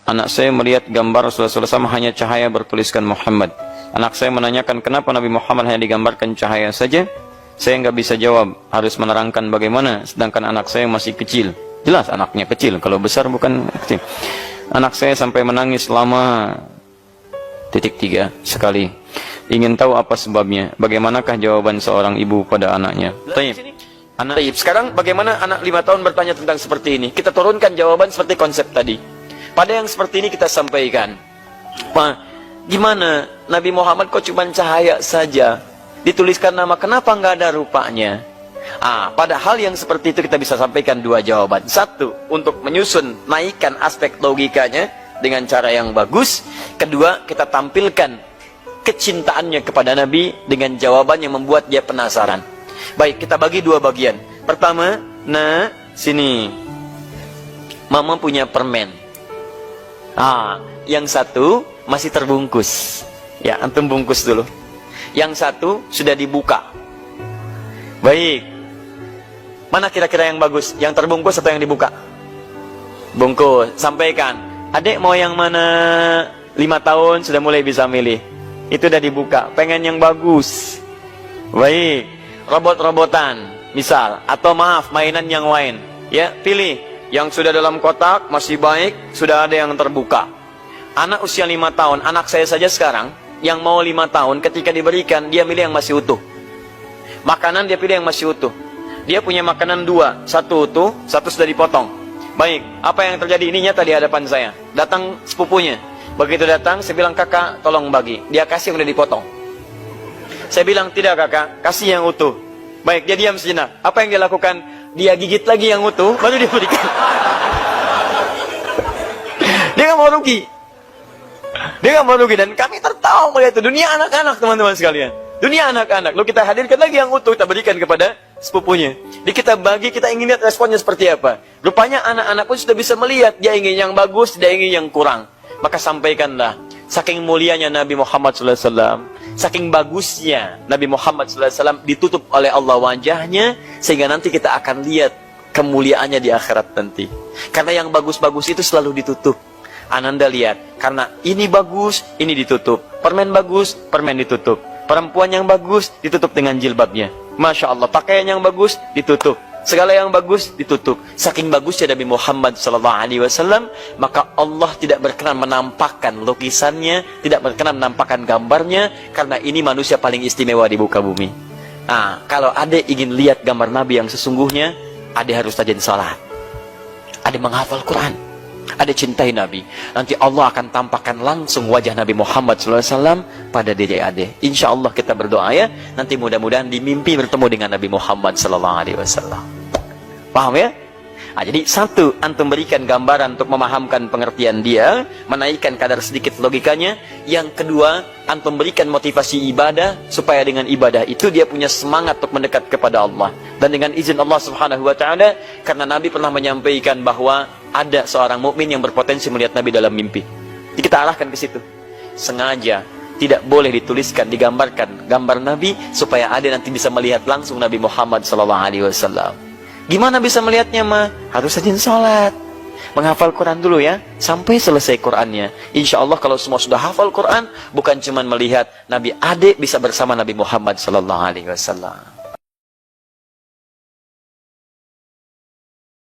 Anak saya melihat gambar Rasulullah SAW hanya cahaya bertuliskan Muhammad. Anak saya menanyakan kenapa Nabi Muhammad hanya digambarkan cahaya saja. Saya nggak bisa jawab, harus menerangkan bagaimana, sedangkan anak saya masih kecil. Jelas anaknya kecil, kalau besar bukan kecil. Anak saya sampai menangis selama 3 sekali. Ingin tahu apa sebabnya, bagaimanakah jawaban seorang ibu pada anaknya. Sekarang bagaimana anak 5 tahun bertanya tentang seperti ini? Kita turunkan jawaban seperti konsep tadi. Pada yang seperti ini kita sampaikan, gimana Nabi Muhammad kok cuma cahaya saja, dituliskan nama, kenapa nggak ada rupanya? Pada hal yang seperti itu kita bisa sampaikan 2 jawaban. 1, untuk menyusun, naikkan aspek logikanya dengan cara yang bagus. 2, kita tampilkan kecintaannya kepada Nabi dengan jawaban yang membuat dia penasaran. Baik, kita bagi 2 bagian. Pertama, sini, mama punya permen. Yang satu masih terbungkus. Ya, antum bungkus dulu. Yang satu sudah dibuka. Baik. Mana kira-kira yang bagus? Yang terbungkus atau yang dibuka? Bungkus. Sampaikan. Adik mau yang mana? 5 tahun sudah mulai bisa milih. Itu udah dibuka. Pengen yang bagus. Baik. Robot-robotan, misal. Atau maaf, mainan yang lain. Ya, pilih. Yang sudah dalam kotak, masih baik, sudah ada yang terbuka. Anak usia 5 tahun, anak saya saja sekarang, yang mau 5 tahun, ketika diberikan, dia milih yang masih utuh. Makanan dia pilih yang masih utuh. Dia punya makanan 2, 1 utuh, 1 sudah dipotong. Baik, apa yang terjadi? Ini nyata di hadapan saya. Datang sepupunya. Begitu datang, saya bilang, kakak, tolong bagi. Dia kasih yang sudah dipotong. Saya bilang, tidak kakak, kasih yang utuh. Baik, dia diam sejenak. Apa yang dia lakukan? Dia gigit lagi yang utuh, baru dia berikan. Dia nggak mau rugi. Dia nggak mau rugi. Dan kami tertawa melihat itu. Dunia anak-anak, teman-teman sekalian. Dunia anak-anak. Lalu kita hadirkan lagi yang utuh, kita berikan kepada sepupunya. Jadi kita bagi, kita ingin lihat responnya seperti apa. Rupanya anak-anak pun sudah bisa melihat. Dia ingin yang bagus, dia ingin yang kurang. Maka sampaikanlah. Saking mulianya Nabi Muhammad SAW, saking bagusnya Nabi Muhammad SAW, ditutup oleh Allah wajahnya, sehingga nanti kita akan lihat kemuliaannya di akhirat nanti. Karena yang bagus-bagus itu selalu ditutup. Ananda lihat, karena ini bagus, ini ditutup. Permen bagus, permen ditutup. Perempuan yang bagus, ditutup dengan jilbabnya. Masya Allah, pakaian yang bagus, ditutup. Segala yang bagus ditutup. Saking bagusnya Nabi Muhammad SAW, maka Allah tidak berkenan menampakkan lukisannya, tidak berkenan menampakkan gambarnya, karena ini manusia paling istimewa di muka bumi. Kalau adik ingin lihat gambar Nabi yang sesungguhnya, adik harus rajin salat. Adik menghafal Quran. Adik cintai Nabi. Nanti Allah akan tampakkan langsung wajah Nabi Muhammad SAW pada diri adik. Insya Allah kita berdoa ya. Nanti mudah-mudahan di mimpi bertemu dengan Nabi Muhammad SAW. Paham ya? Jadi 1, antum berikan gambaran untuk memahamkan pengertian dia, menaikkan kadar sedikit logikanya. Yang 2, antum berikan motivasi ibadah, supaya dengan ibadah itu dia punya semangat untuk mendekat kepada Allah. Dan dengan izin Allah Subhanahu wa Ta'ala, karena Nabi pernah menyampaikan bahwa ada seorang mukmin yang berpotensi melihat Nabi dalam mimpi. Jadi kita arahkan ke situ. Sengaja tidak boleh dituliskan, digambarkan gambar Nabi, supaya ada nanti bisa melihat langsung Nabi Muhammad SAW. Gimana bisa melihatnya, Harus rajin sholat, menghafal Quran dulu ya, sampai selesai Qurannya. Insya Allah kalau semua sudah hafal Quran, bukan cuma melihat Nabi, adik bisa bersama Nabi Muhammad SAW.